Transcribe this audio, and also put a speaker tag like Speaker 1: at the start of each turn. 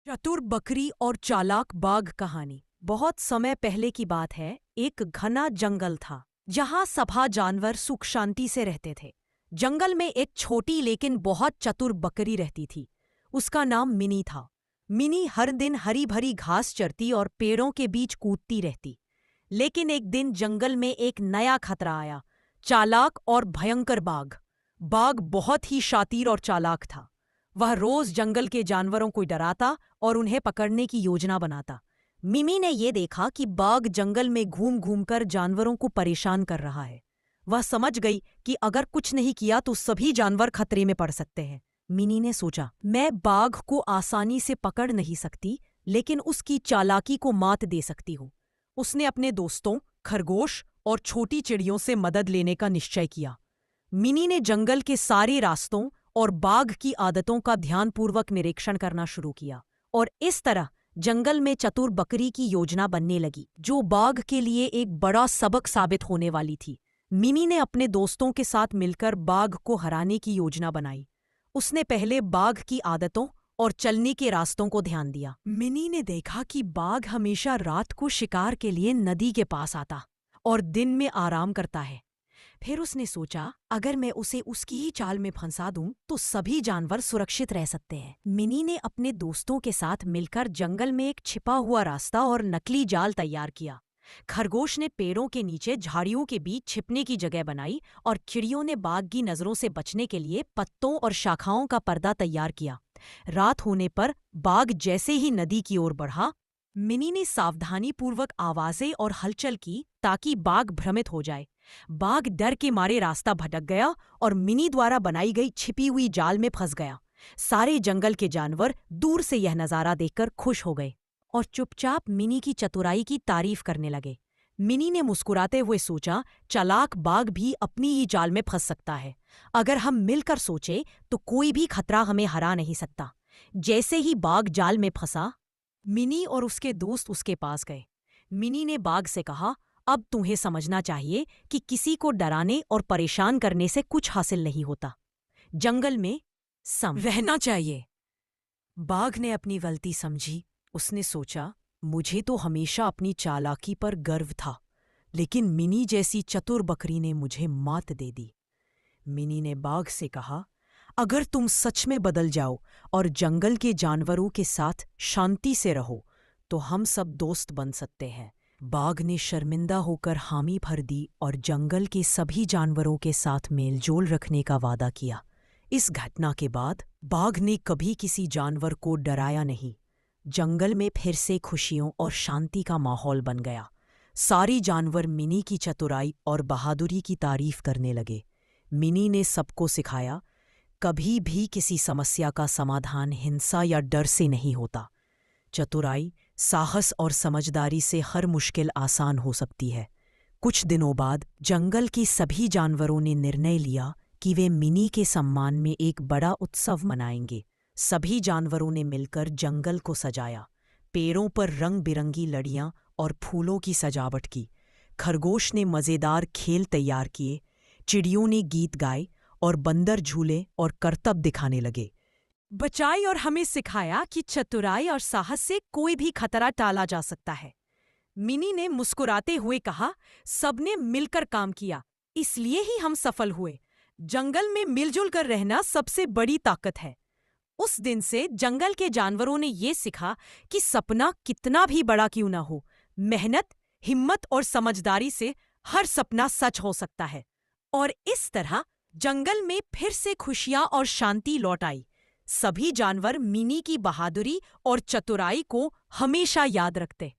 Speaker 1: चतुर बकरी और चालाक बाघ कहानी। बहुत समय पहले की बात है। एक घना जंगल था जहां सभा जानवर सुख शांति से रहते थे। जंगल में एक छोटी लेकिन बहुत चतुर बकरी रहती थी। उसका नाम मिनी था। मिनी हर दिन हरी भरी घास चरती और पेड़ों के बीच कूदती रहती। लेकिन एक दिन जंगल में एक नया खतरा आया। चालाक और भयंकर बाघ। बाघ बहुत ही शातिर और चालाक था। वह रोज जंगल के जानवरों को डराता और उन्हें पकड़ने की योजना बनाता। मिमी ने यह देखा कि बाघ जंगल में घूम घूम कर जानवरों को परेशान कर रहा है। वह समझ गई कि अगर कुछ नहीं किया तो सभी जानवर खतरे में पड़ सकते हैं। मिनी ने सोचा, मैं बाघ को आसानी से पकड़ नहीं सकती, लेकिन उसकी चालाकी को मात दे सकती हूँ। उसने अपने दोस्तों खरगोश और छोटी चिड़ियों से मदद लेने का निश्चय किया। मिनी ने जंगल के सारे रास्तों और बाघ की आदतों का ध्यानपूर्वक निरीक्षण करना शुरू किया, और इस तरह जंगल में चतुर बकरी की योजना बनने लगी, जो बाघ के लिए एक बड़ा सबक साबित होने वाली थी। मिनी ने अपने दोस्तों के साथ मिलकर बाघ को हराने की योजना बनाई। उसने पहले बाघ की आदतों और चलने के रास्तों को ध्यान दिया। मिनी ने देखा कि बाघ हमेशा रात को शिकार के लिए नदी के पास आता और दिन में आराम करता है। फिर उसने सोचा, अगर मैं उसे उसकी ही चाल में फंसा दूं तो सभी जानवर सुरक्षित रह सकते हैं। मिनी ने अपने दोस्तों के साथ मिलकर जंगल में एक छिपा हुआ रास्ता और नकली जाल तैयार किया। खरगोश ने पेड़ों के नीचे झाड़ियों के बीच छिपने की जगह बनाई और चिड़ियों ने बाघ की नजरों से बचने के लिए पत्तों और शाखाओं का पर्दा तैयार किया। रात होने पर बाघ जैसे ही नदी की ओर बढ़ा, मिनी ने सावधानीपूर्वक आवाजें और हलचल की ताकि बाघ भ्रमित हो जाए। बाघ डर के मारे रास्ता भटक गया और मिनी द्वारा बनाई गई छिपी हुई जाल में फंस गया। सारे जंगल के जानवर दूर से यह नजारा देखकर खुश हो गए और चुपचाप मिनी की चतुराई की तारीफ करने लगे। मिनी ने मुस्कुराते हुए सोचा, चालाक बाघ भी अपनी ही जाल में फंस सकता है। अगर हम मिलकर सोचे तो कोई भी खतरा हमें हरा नहीं सकता। जैसे ही बाघ जाल में फंसा, मिनी और उसके दोस्त उसके पास गए। मिनी ने बाघ से कहा, अब तुम्हें समझना चाहिए कि किसी को डराने और परेशान करने से कुछ हासिल नहीं होता। जंगल में सम रहना चाहिए। बाघ ने अपनी गलती समझी। उसने सोचा, मुझे तो हमेशा अपनी चालाकी पर गर्व था, लेकिन मिनी जैसी चतुर बकरी ने मुझे मात दे दी। मिनी ने बाघ से कहा, अगर तुम सच में बदल जाओ और जंगल के जानवरों के साथ शांति से रहो तो हम सब दोस्त बन सकते हैं। बाघ ने शर्मिंदा होकर हामी भर दी और जंगल के सभी जानवरों के साथ मेलजोल रखने का वादा किया। इस घटना के बाद बाघ ने कभी किसी जानवर को डराया नहीं। जंगल में फिर से खुशियों और शांति का माहौल बन गया। सारे जानवर मिनी की चतुराई और बहादुरी की तारीफ करने लगे। मिनी ने सबको सिखाया, कभी भी किसी समस्या का समाधान हिंसा या डर से नहीं होता। चतुराई, साहस और समझदारी से हर मुश्किल आसान हो सकती है। कुछ दिनों बाद जंगल के सभी जानवरों ने निर्णय लिया कि वे मिनी के सम्मान में एक बड़ा उत्सव मनाएंगे। सभी जानवरों ने मिलकर जंगल को सजाया। पेड़ों पर रंग बिरंगी लड़ियां और फूलों की सजावट की। खरगोश ने मज़ेदार खेल तैयार किए। चिड़ियों ने गीत गाए और बंदर झूले और करतब दिखाने लगे। बचाई और हमें सिखाया कि चतुराई और साहस से कोई भी खतरा टाला जा सकता है। मिनी ने मुस्कुराते हुए कहा, सबने मिलकर काम किया, इसलिए ही हम सफल हुए। जंगल में मिलजुल कर रहना सबसे बड़ी ताकत है। उस दिन से जंगल के जानवरों ने ये सीखा कि सपना कितना भी बड़ा क्यों ना हो, मेहनत, हिम्मत और समझदारी से हर सपना सच हो सकता है। और इस तरह जंगल में फिर से खुशियां और शांति लौट आई। सभी जानवर मिनी की बहादुरी और चतुराई को हमेशा याद रखते।